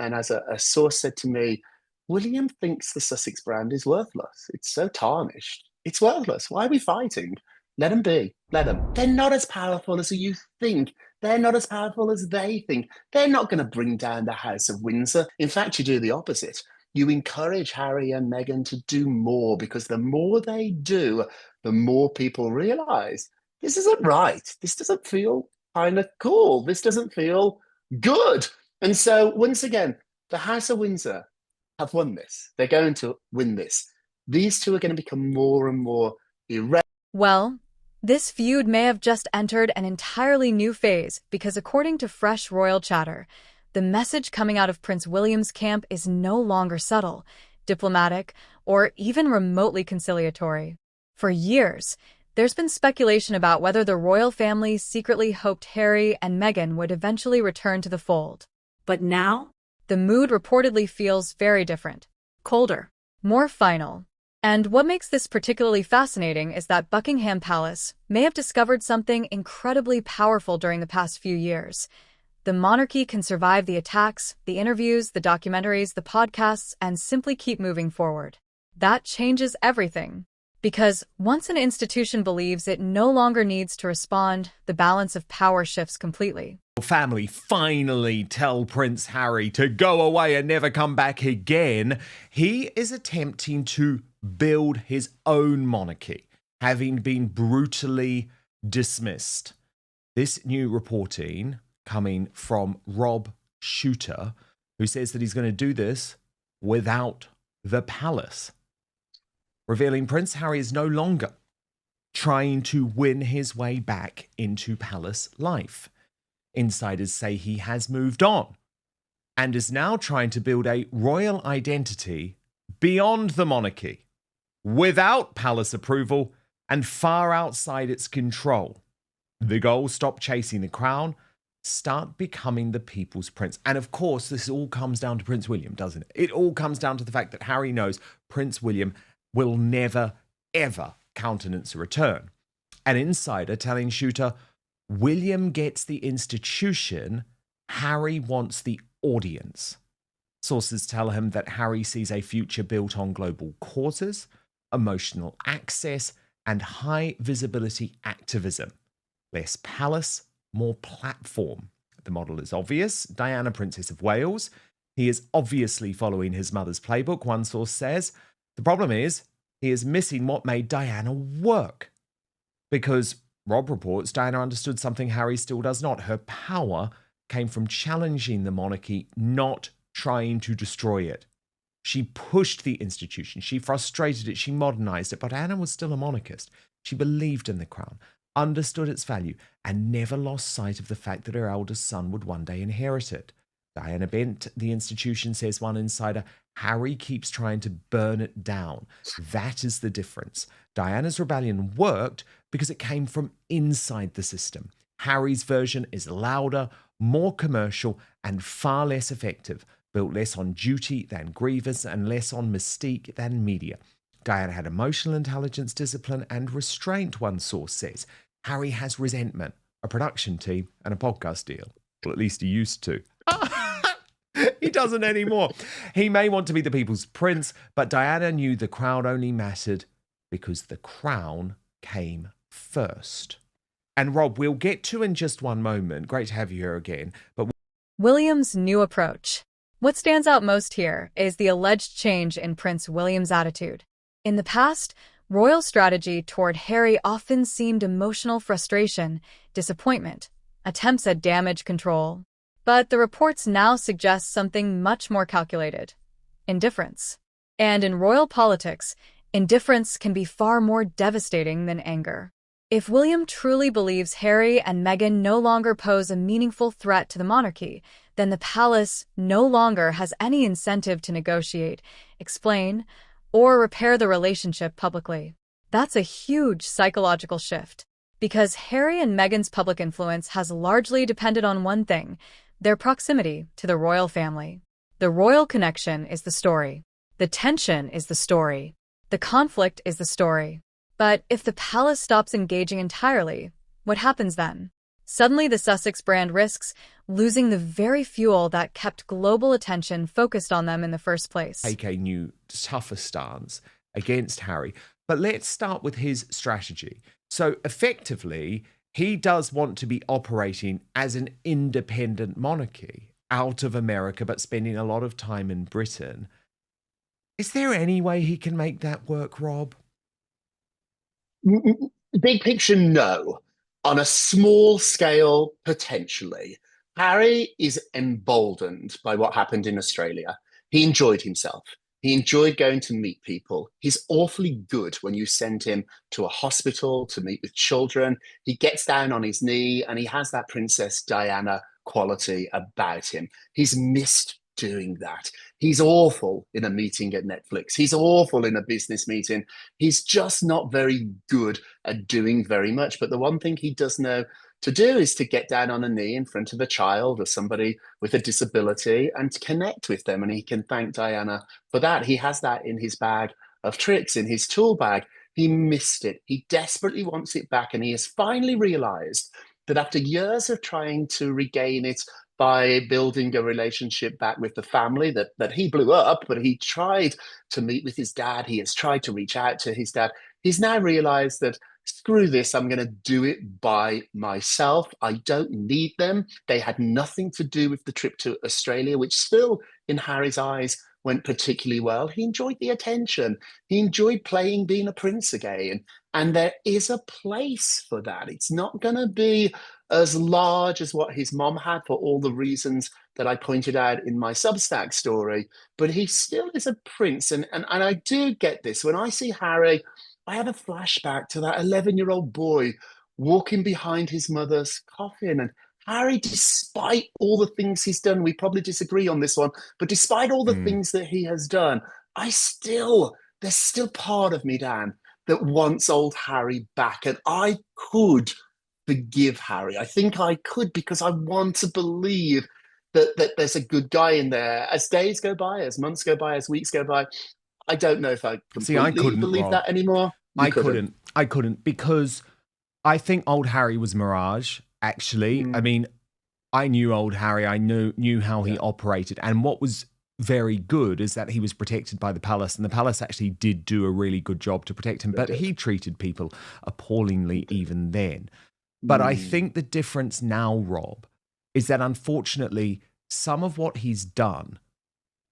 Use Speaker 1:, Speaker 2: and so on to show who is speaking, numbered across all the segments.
Speaker 1: And as a source said to me, William thinks the Sussex brand is worthless. It's so tarnished. It's worthless. Why are we fighting? Let them be. Let them. They're not as powerful as you think. They're not as powerful as they think. They're not going to bring down the House of Windsor. In fact, you do the opposite. You encourage Harry and Meghan to do more because the more they do, the more people realize this isn't right. This doesn't feel kind of cool. This doesn't feel good. And so, once again, the House of Windsor have won this. They're going to win this. These two are going to become more and more irrelevant.
Speaker 2: Well, this feud may have just entered an entirely new phase because, according to fresh royal chatter, the message coming out of Prince William's camp is no longer subtle, diplomatic, or even remotely conciliatory. For years, there's been speculation about whether the royal family secretly hoped Harry and Meghan would eventually return to the fold.
Speaker 3: But now,
Speaker 2: the mood reportedly feels very different, colder, more final. And what makes this particularly fascinating is that Buckingham Palace may have discovered something incredibly powerful during the past few years. The monarchy can survive the attacks, the interviews, the documentaries, the podcasts, and simply keep moving forward. That changes everything. Because once an institution believes it no longer needs to respond, the balance of power shifts completely.
Speaker 4: Family finally tell Prince Harry to go away and never come back again. He is attempting to build his own monarchy, having been brutally dismissed. This new reporting coming from Rob Shooter, who says that he's going to do this without the palace, revealing Prince Harry is no longer trying to win his way back into palace life. Insiders say he has moved on and is now trying to build a royal identity beyond the monarchy, without palace approval and far outside its control. The goal: stop chasing the crown, start becoming the people's prince. And of course, this all comes down to Prince William, doesn't it? It all comes down to the fact that Harry knows Prince William will never, ever countenance a return. An insider telling Shooter, William gets the institution, Harry wants the audience. Sources tell him that Harry sees a future built on global causes, emotional access, and high visibility activism. Less palace, more platform. The model is obvious. Diana, Princess of Wales. He is obviously following his mother's playbook, one source says. The problem is, he is missing what made Diana work. Because, Rob reports, Diana understood something Harry still does not. Her power came from challenging the monarchy, not trying to destroy it. She pushed the institution, she frustrated it, she modernized it, but Anna was still a monarchist. She believed in the crown, understood its value, and never lost sight of the fact that her eldest son would one day inherit it. Diana bent the institution, says one insider. Harry keeps trying to burn it down. That is the difference. Diana's rebellion worked because it came from inside the system. Harry's version is louder, more commercial, and far less effective, built less on duty than grievance and less on mystique than media. Diana had emotional intelligence, discipline, and restraint, one source says. Harry has resentment, a production team, and a podcast deal. Well, at least he used to. He doesn't anymore. He may want to be the people's prince, but Diana knew the crown only mattered because the crown came first. And Rob, we'll get to in just one moment. Great to have you here again. But
Speaker 2: William's new approach. What stands out most here is the alleged change in Prince William's attitude. In the past, royal strategy toward Harry often seemed emotional frustration, disappointment, attempts at damage control. But the reports now suggest something much more calculated: indifference. And in royal politics, indifference can be far more devastating than anger. If William truly believes Harry and Meghan no longer pose a meaningful threat to the monarchy, then the palace no longer has any incentive to negotiate, explain, or repair the relationship publicly. That's a huge psychological shift, because Harry and Meghan's public influence has largely depended on one thing: their proximity to the royal family. The royal connection is the story. The tension is the story. The conflict is the story. But if the palace stops engaging entirely, what happens then? Suddenly, the Sussex brand risks losing the very fuel that kept global attention focused on them in the first place.
Speaker 4: Take a new, tougher stance against Harry. But let's start with his strategy. So effectively, he does want to be operating as an independent monarchy out of America, but spending a lot of time in Britain. Is there any way he can make that work, Rob?
Speaker 1: Big picture, no. On a small scale, potentially. Harry is emboldened by what happened in Australia. He enjoyed himself. He enjoyed going to meet people. He's awfully good when you send him to a hospital to meet with children. He gets down on his knee and he has that Princess Diana quality about him. He's missed doing that. He's awful in a meeting at Netflix. He's awful in a business meeting. He's just not very good at doing very much. But the one thing he does know to do is to get down on a knee in front of a child or somebody with a disability and connect with them. And he can thank Diana for that. He has that in his bag of tricks, in his tool bag. He missed it. He desperately wants it back. And he has finally realized that after years of trying to regain it by building a relationship back with the family that he blew up, but he tried to meet with his dad. He has tried to reach out to his dad. He's now realized that screw this, I'm going to do it by myself. I don't need them. They had nothing to do with the trip to Australia, which still, in Harry's eyes, went particularly well. He enjoyed the attention. He enjoyed playing being a prince again. And there is a place for that. It's not going to be as large as what his mom had for all the reasons that I pointed out in my Substack story, but he still is a prince. And I do get this. When I see Harry, I have a flashback to that 11-year-old boy walking behind his mother's coffin. And Harry, despite all the things he's done, we probably disagree on this one, but despite all the things that he has done, there's still part of me, Dan, that wants old Harry back. And I could forgive Harry. I think I could because I want to believe that there's a good guy in there. As days go by, as months go by, as weeks go by, I don't know if I completely believe
Speaker 4: Rob.
Speaker 1: that anymore.
Speaker 4: I couldn't because I think old Harry was mirage, actually. I mean, I knew old Harry. I knew how he operated. And what was very good is that he was protected by the palace, and the palace actually did do a really good job to protect him. But he treated people appallingly even then. But I think the difference now, Rob, is that unfortunately some of what he's done,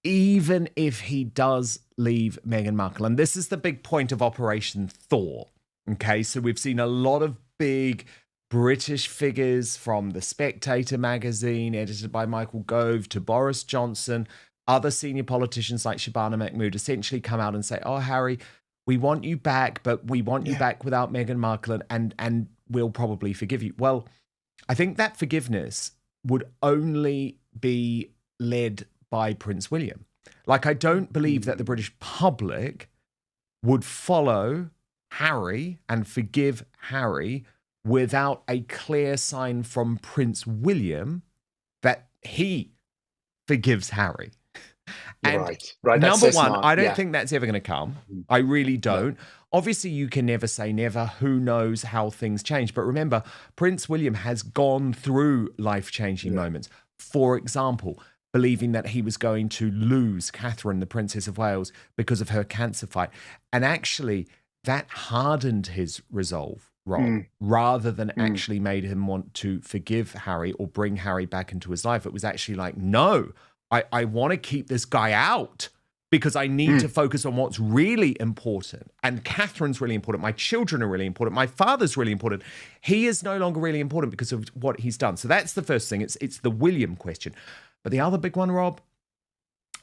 Speaker 4: even if he does leave Meghan Markle, and this is the big point of Operation Thor, okay? So we've seen a lot of big British figures from The Spectator magazine, edited by Michael Gove, to Boris Johnson, other senior politicians like Shabana Mahmood essentially come out and say, oh, Harry, we want you back, but we want you back without Meghan Markle, and we'll probably forgive you. Well, I think that forgiveness would only be led by Prince William. Like, I don't believe that the British public would follow Harry and forgive Harry without a clear sign from Prince William that he forgives Harry. And
Speaker 1: right.
Speaker 4: Number one, smart. I don't think that's ever going to come. I really don't. No. Obviously, you can never say never. Who knows how things change? But remember, Prince William has gone through life-changing moments. For example, believing that he was going to lose Catherine, the Princess of Wales, because of her cancer fight. And actually, that hardened his resolve, Rob, rather than actually made him want to forgive Harry or bring Harry back into his life. It was actually like, no, I want to keep this guy out because I need to focus on what's really important. And Catherine's really important. My children are really important. My father's really important. He is no longer really important because of what he's done. So that's the first thing. It's the William question. But the other big one, Rob,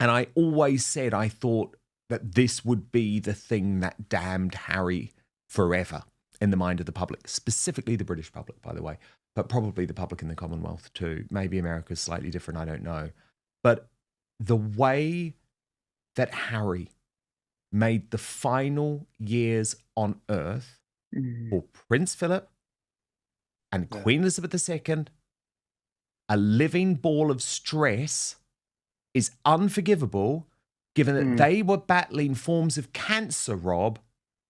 Speaker 4: and I always said I thought that this would be the thing that damned Harry forever in the mind of the public, specifically the British public, by the way, but probably the public in the Commonwealth too. Maybe America's slightly different, I don't know. But the way that Harry made the final years on Earth for Prince Philip and Queen Elizabeth II a living ball of stress is unforgivable, given that they were battling forms of cancer, Rob,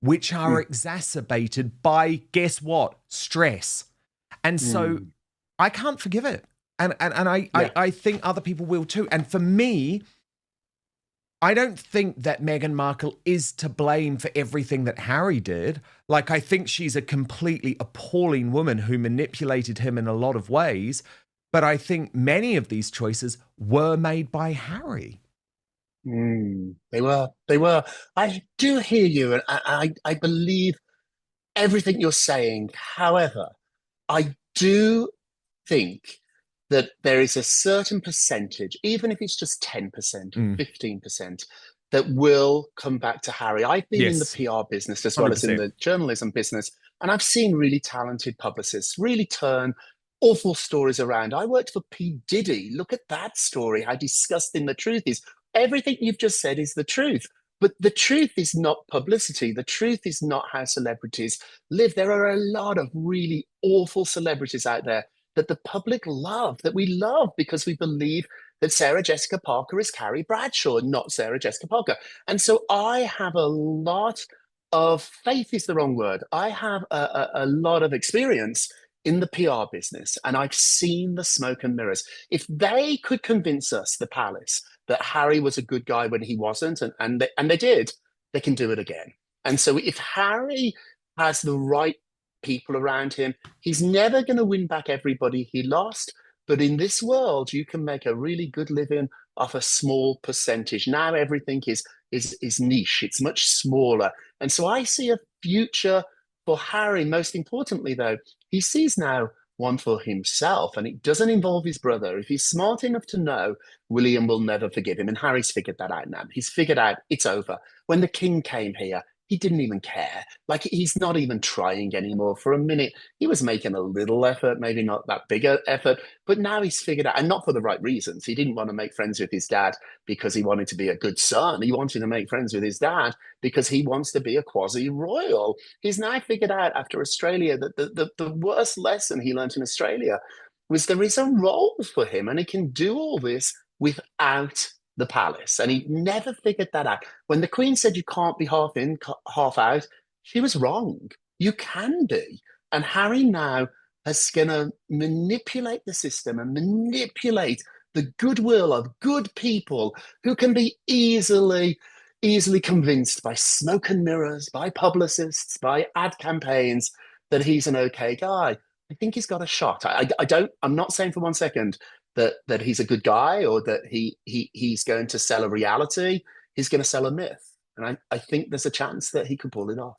Speaker 4: which are exacerbated by, guess what? Stress. And so I can't forgive it. And
Speaker 1: Yeah.
Speaker 4: I think other people will too. And for me, I don't think that Meghan Markle is to blame for everything that Harry did. Like, I think she's a completely appalling woman who manipulated him in a lot of ways. But I think many of these choices were made by Harry.
Speaker 1: They were. They were. I do hear you, and I believe everything you're saying. However, I do think that there is a certain percentage, even if it's just 10% or
Speaker 4: Mm.
Speaker 1: 15%, that will come back to Harry. I've been in the
Speaker 4: Yes,
Speaker 1: PR business as well as in
Speaker 4: 100%.
Speaker 1: the journalism business, and I've seen really talented publicists really turn awful stories around. I worked for P. Diddy. Look at that story, how disgusting the truth is. Everything you've just said is the truth. But the truth is not publicity. The truth is not how celebrities live. There are a lot of really awful celebrities out there that the public love, that we love because we believe that Sarah Jessica Parker is Carrie Bradshaw, not Sarah Jessica Parker. And so I have a lot of faith, is the wrong word. I have a lot of experience in the PR business, and I've seen the smoke and mirrors. If they could convince us, the palace, that Harry was a good guy when he wasn't, and they did, they can do it again. And so if Harry has the right people around him, he's never going to win back everybody he lost. But in this world, you can make a really good living off a small percentage. Now everything is niche. It's much smaller. And so I see a future for Harry. Most importantly, though, he sees now one for himself, and it doesn't involve his brother. If he's smart enough to know, William will never forgive him. And Harry's figured that out now. He's figured out it's over. When the king came here, he didn't even care. Like, he's not even trying anymore. For a minute, he was making a little effort, maybe not that big an effort, but now he's figured out, and not for the right reasons. He didn't want to make friends with his dad because he wanted to be a good son. He wanted to make friends with his dad because he wants to be a quasi-royal. He's now figured out after Australia that the worst lesson he learned in Australia was there is a role for him, and he can do all this without the palace. And he never figured that out. When the Queen said you can't be half in, half out, she was wrong. You can be. And Harry now is going to manipulate the system and manipulate the goodwill of good people who can be easily convinced by smoke and mirrors, by publicists, by ad campaigns that he's an okay guy. I think he's got a shot. I'm not saying for 1 second that he's a good guy or that he's going to sell a reality. He's going to sell a myth. And I think there's a chance that he could pull it off.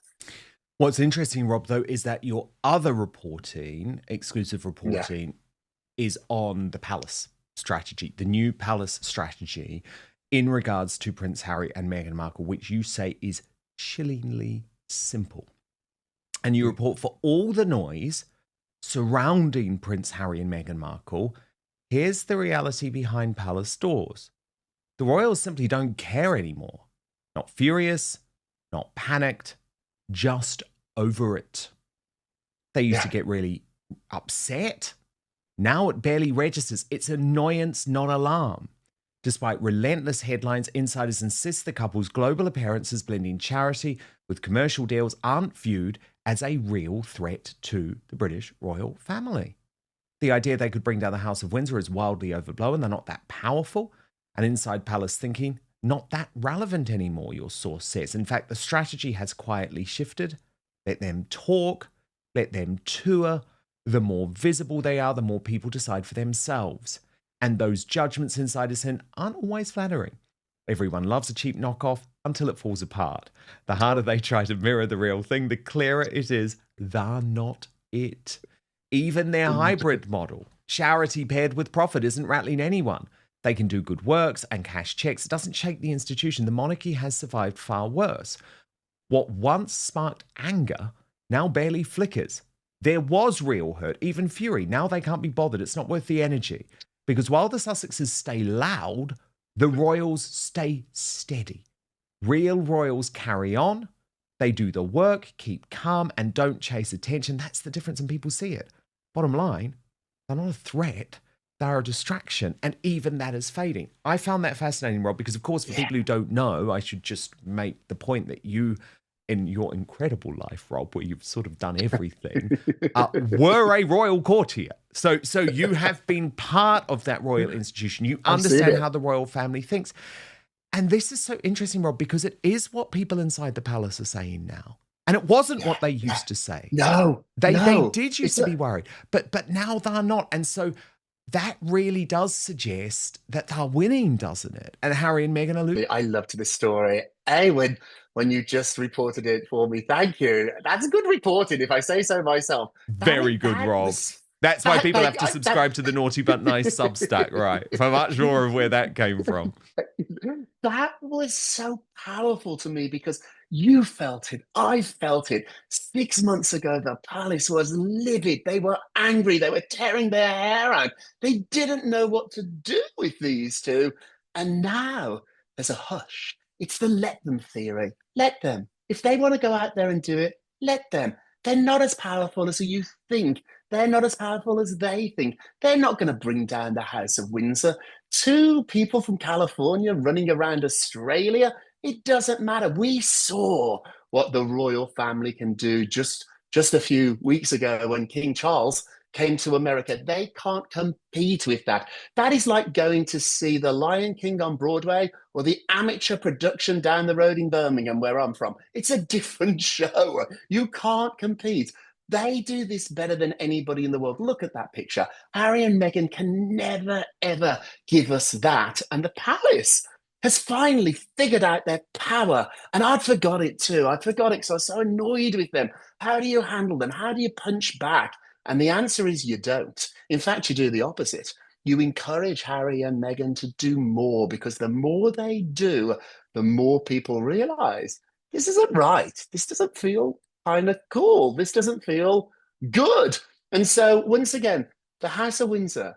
Speaker 4: What's interesting, Rob, though, is that your other reporting, exclusive reporting, is on the palace strategy, the new palace strategy in regards to Prince Harry and Meghan Markle, which you say is chillingly simple. And you report, for all the noise surrounding Prince Harry and Meghan Markle, here's the reality behind palace doors. The royals simply don't care anymore. Not furious, not panicked, just over it. They used to get really upset. Now it barely registers. It's annoyance, not alarm. Despite relentless headlines, insiders insist the couple's global appearances blending charity with commercial deals aren't viewed as a real threat to the British royal family. The idea they could bring down the House of Windsor is wildly overblown. They're not that powerful. And inside palace thinking, not that relevant anymore, your source says. In fact, the strategy has quietly shifted. Let them talk, let them tour. The more visible they are, the more people decide for themselves. And those judgments insiders send aren't always flattering. Everyone loves a cheap knockoff until it falls apart. The harder they try to mirror the real thing, the clearer it is they're not it. Even their hybrid model, charity paired with profit, isn't rattling anyone. They can do good works and cash checks. It doesn't shake the institution. The monarchy has survived far worse. What once sparked anger now barely flickers. There was real hurt, even fury. Now they can't be bothered. It's not worth the energy. Because while the Sussexes stay loud, the royals stay steady. Real royals carry on. They do the work, keep calm, and don't chase attention. That's the difference, and people see it. Bottom line, they're not a threat. They're a distraction, and even that is fading. I found that fascinating, Rob, because, of course, for people who don't know, I should just make the point that you in your incredible life, Rob, where you've sort of done everything, were a royal courtier. So you have been part of that royal institution. You understand how the royal family thinks. And this is so interesting, Rob, because it is what people inside the palace are saying now. And it wasn't what they used to say.
Speaker 1: No,
Speaker 4: They did used to be worried, but now they're not. And so that really does suggest that they're winning, doesn't it? And Harry and Meghan are losing.
Speaker 1: I loved this story. Hey, when you just reported it for me, thank you. That's good reporting, if I say so myself.
Speaker 4: Very good, Rob. That's why people have to subscribe to the Naughty But Nice Substack, right? For much more of where that came from.
Speaker 1: That was so powerful to me because you felt it. I felt it. 6 months ago, the palace was livid. They were angry. They were tearing their hair out. They didn't know what to do with these two. And now there's a hush. It's the let them theory. Let them. If they want to go out there and do it, let them. They're not as powerful as you think. They're not as powerful as they think. They're not going to bring down the House of Windsor. Two people from California running around Australia. It doesn't matter. We saw what the royal family can do just a few weeks ago when King Charles came to America. They can't compete with that. That is like going to see The Lion King on Broadway or the amateur production down the road in Birmingham, where I'm from. It's a different show. You can't compete. They do this better than anybody in the world. Look at that picture. Harry and Meghan can never, ever give us that. And the palace has finally figured out their power. And I'd forgot it too. I'd forgot it because I was so annoyed with them. How do you handle them? How do you punch back? And the answer is you don't. In fact, you do the opposite. You encourage Harry and Meghan to do more, because the more they do, the more people realize this isn't right. This doesn't feel kind of cool. This doesn't feel good. And so once again, the House of Windsor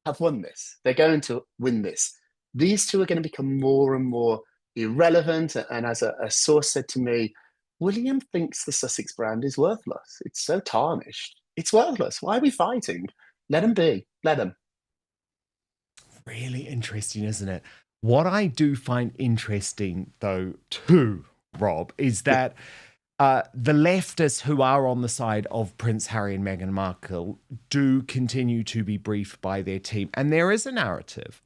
Speaker 1: have won this. They're going to win this. These two are going to become more and more irrelevant. And as a source said to me, William thinks the Sussex brand is worthless. It's so tarnished. It's worthless. Why are we fighting? Let them be. Let them.
Speaker 4: Really interesting, isn't it? What I do find interesting, though, too, Rob, is that the leftists who are on the side of Prince Harry and Meghan Markle do continue to be briefed by their team. And there is a narrative.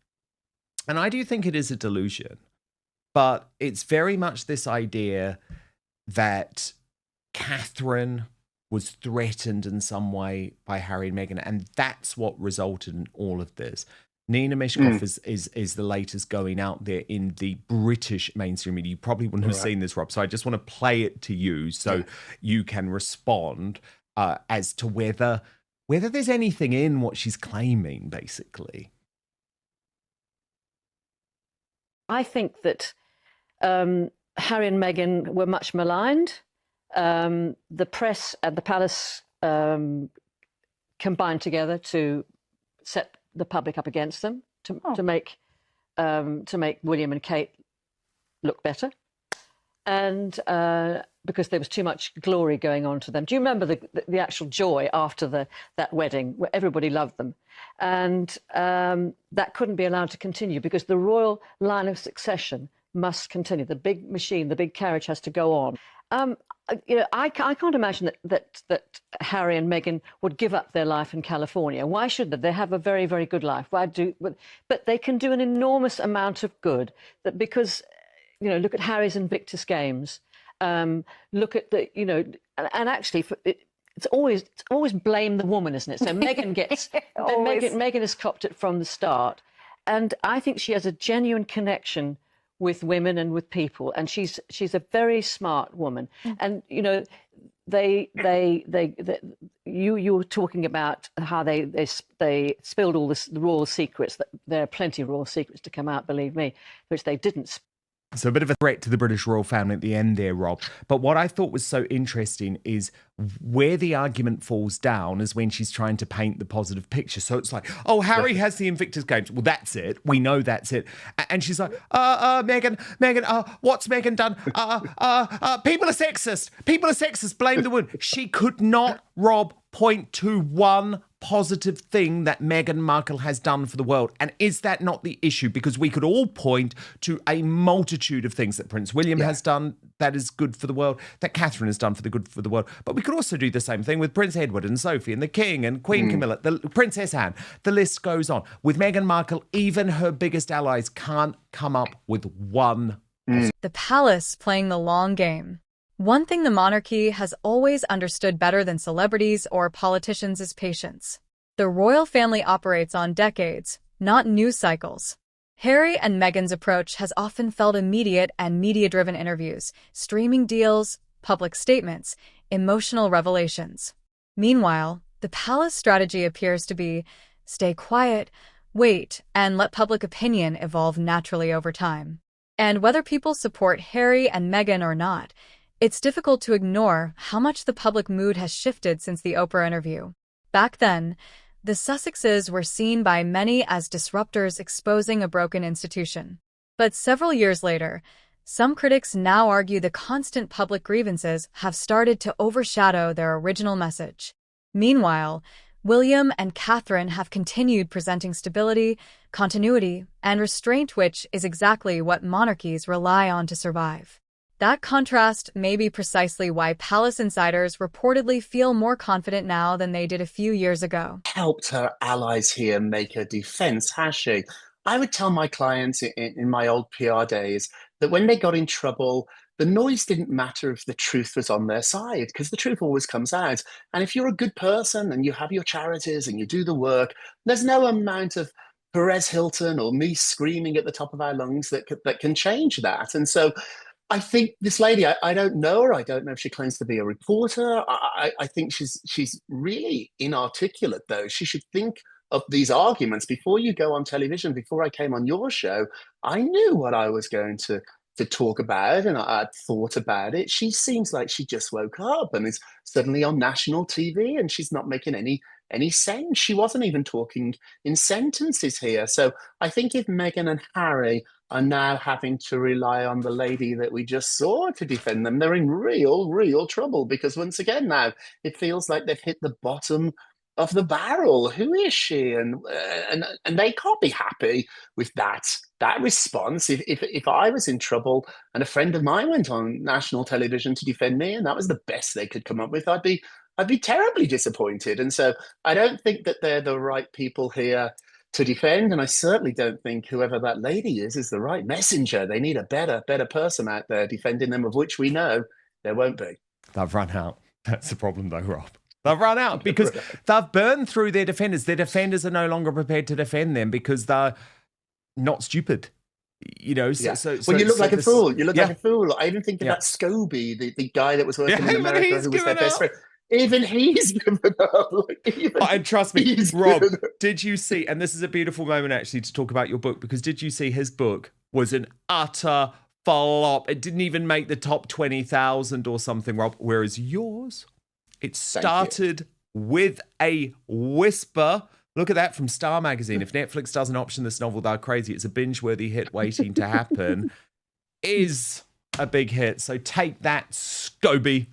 Speaker 4: And I do think it is a delusion. But it's very much this idea that Catherine was threatened in some way by Harry and Meghan. And that's what resulted in all of this. Nina Meshkoff is the latest going out there in the British mainstream media. You probably wouldn't have seen this, Rob. So I just want to play it to you so you can respond as to whether there's anything in what she's claiming, basically.
Speaker 3: I think that Harry and Meghan were much maligned. The press and the palace combined together to set the public up against them, to make William and Kate look better, and because there was too much glory going on to them. Do you remember the actual joy after that wedding, where everybody loved them, and that couldn't be allowed to continue because the royal line of succession must continue. The big machine, the big carriage has to go on. I can't imagine that Harry and Meghan would give up their life in California. Why should they? They have a very, very good life. But they can do an enormous amount of good. That because, look at Harry's Invictus Games. Look at and actually, it's always blame the woman, isn't it? So Meghan gets Meghan has copped it from the start, and I think she has a genuine connection with women and with people, and she's a very smart woman. And you were talking about how they spilled all the royal secrets. That there are plenty of royal secrets to come out, believe me, which they didn't.
Speaker 4: So a bit of a threat to the British royal family at the end there, Rob. But what I thought was so interesting is where the argument falls down is when she's trying to paint the positive picture. So it's like, oh, Harry has the Invictus Games. Well, that's it. We know that's it. And she's like, Meghan, what's Meghan done? People are sexist. People are sexist. Blame the woman. She could not, Rob, point to one positive thing that Meghan Markle has done for the world. And is that not the issue? Because we could all point to a multitude of things that Prince William has done that is good for the world, that Catherine has done for the good for the world. But we could also do the same thing with Prince Edward and Sophie and the King and Queen Camilla, the Princess Anne. The list goes on. With Meghan Markle, even her biggest allies can't come up with one.
Speaker 2: The palace playing the long game. One thing the monarchy has always understood better than celebrities or politicians is patience. The royal family operates on decades, not news cycles. Harry and Meghan's approach has often felt immediate and media-driven interviews, streaming deals, public statements, emotional revelations. Meanwhile, the palace strategy appears to be stay quiet, wait, and let public opinion evolve naturally over time. And whether people support Harry and Meghan or not, it's difficult to ignore how much the public mood has shifted since the Oprah interview. Back then, the Sussexes were seen by many as disruptors exposing a broken institution. But several years later, some critics now argue the constant public grievances have started to overshadow their original message. Meanwhile, William and Catherine have continued presenting stability, continuity, and restraint, which is exactly what monarchies rely on to survive. That contrast may be precisely why palace insiders reportedly feel more confident now than they did a few years ago.
Speaker 1: Helped her allies here make her defense, has she? I would tell my clients in my old PR days that when they got in trouble, the noise didn't matter if the truth was on their side, because the truth always comes out. And if you're a good person and you have your charities and you do the work, there's no amount of Perez Hilton or me screaming at the top of our lungs that can change that. And so I think this lady, I don't know her. I don't know if she claims to be a reporter. I think she's really inarticulate, though. She should think of these arguments before you go on television. Before I came on your show, I knew what I was going to talk about, and I'd thought about it. She seems like she just woke up and is suddenly on national TV, and she's not making any sense. She wasn't even talking in sentences here. So I think if Meghan and Harry are now having to rely on the lady that we just saw to defend them, they're in real trouble, because once again now it feels like they've hit the bottom of the barrel. Who is she? And they can't be happy with that response. If I was in trouble and a friend of mine went on national television to defend me and that was the best they could come up with, I'd be terribly disappointed. And so I don't think that they're the right people here to defend, and I certainly don't think whoever that lady is the right messenger. They need a better person out there defending them, of which we know there won't be.
Speaker 4: They've run out. That's the problem, though, Rob. They've run out because they've burned through their defenders. Their defenders are no longer prepared to defend them because they're not stupid. You know,
Speaker 1: you look like a fool. You look like a fool. I even think of that Scobie, the guy that was working in America who was their best friend. Even he's given up.
Speaker 4: And trust me, Rob, did you see, and this is a beautiful moment actually to talk about your book, because did you see his book was an utter flop? It didn't even make the top 20,000 or something, Rob, whereas yours, it started with a whisper. Look at that from Star Magazine. If Netflix doesn't option this novel, they're crazy. It's a binge-worthy hit waiting to happen. Is a big hit. So take that, Scobie.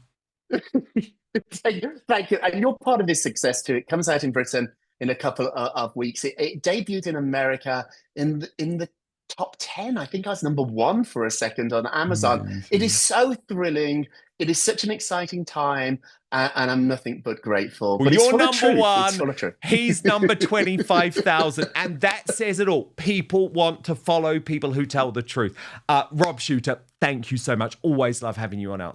Speaker 1: Thank you. And you're part of this success too. It comes out in Britain in a couple of weeks. It debuted in America in the top 10. I think I was number 1 for a second on Amazon. Mm-hmm. It is so thrilling. It is such an exciting time, and I'm nothing but grateful.
Speaker 4: Well,
Speaker 1: but
Speaker 4: you're number 1. He's number 25,000, and that says it all. People want to follow people who tell the truth. Rob Shuter, thank you so much. Always love having you on Outside.